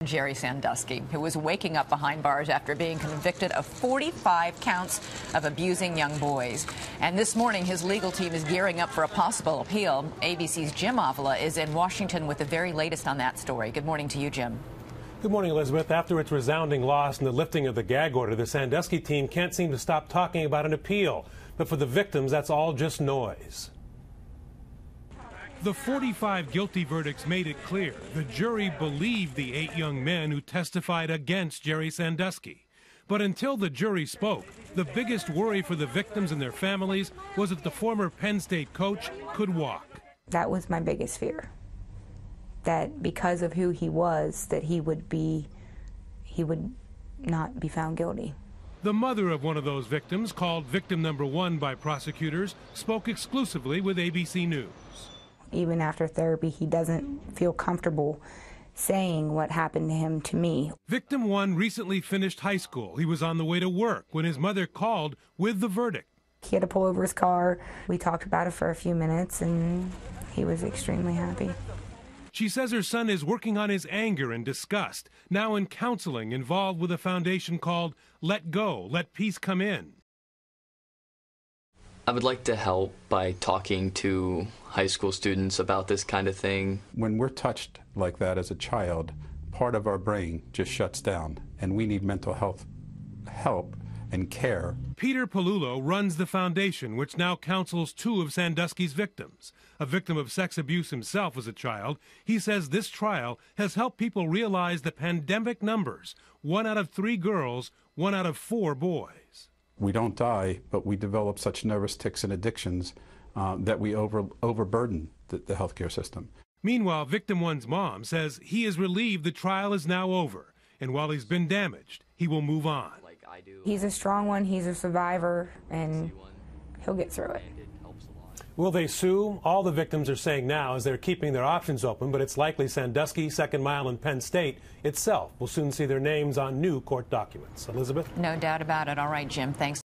Jerry Sandusky, who was waking up behind bars after being convicted of 45 counts of abusing young boys. And this morning, his legal team is gearing up for a possible appeal. ABC's Jim Avila is in Washington with the very latest on that story. Good morning to you, Jim. Good morning, Elizabeth. After its resounding loss and the lifting of the gag order, the Sandusky team can't seem to stop talking about an appeal. But for the victims, that's all just noise. The 45 guilty verdicts made it clear the jury believed the 8 young men who testified against Jerry Sandusky. But until the jury spoke, the biggest worry for the victims and their families was that the former Penn State coach could walk. That was my biggest fear, that because of who he was, that he would not be found guilty. The mother of one of those victims, called victim number 1 by prosecutors, spoke exclusively with ABC News. Even after therapy, he doesn't feel comfortable saying what happened to him to me. Victim 1 recently finished high school. He was on the way to work when his mother called with the verdict. He had to pull over his car. We talked about it for a few minutes, and he was extremely happy. She says her son is working on his anger and disgust, now in counseling involved with a foundation called Let Go, Let Peace Come In. I would like to help by talking to high school students about this kind of thing. When we're touched like that as a child, part of our brain just shuts down, and we need mental health help and care. Peter Pelullo runs the foundation, which now counsels 2 of Sandusky's victims. A victim of sex abuse himself as a child, he says this trial has helped people realize the pandemic numbers: 1 out of 3 girls, 1 out of 4 boys. We don't die, but we develop such nervous tics and addictions that we overburden the healthcare system. Meanwhile, victim 1's mom says he is relieved the trial is now over, and while he's been damaged, he will move on. He's a strong one, he's a survivor, and he'll get through it. Will they sue? All the victims are saying now is they're keeping their options open, but it's likely Sandusky, Second Mile, and Penn State itself will soon see their names on new court documents. Elizabeth? No doubt about it. All right, Jim, thanks.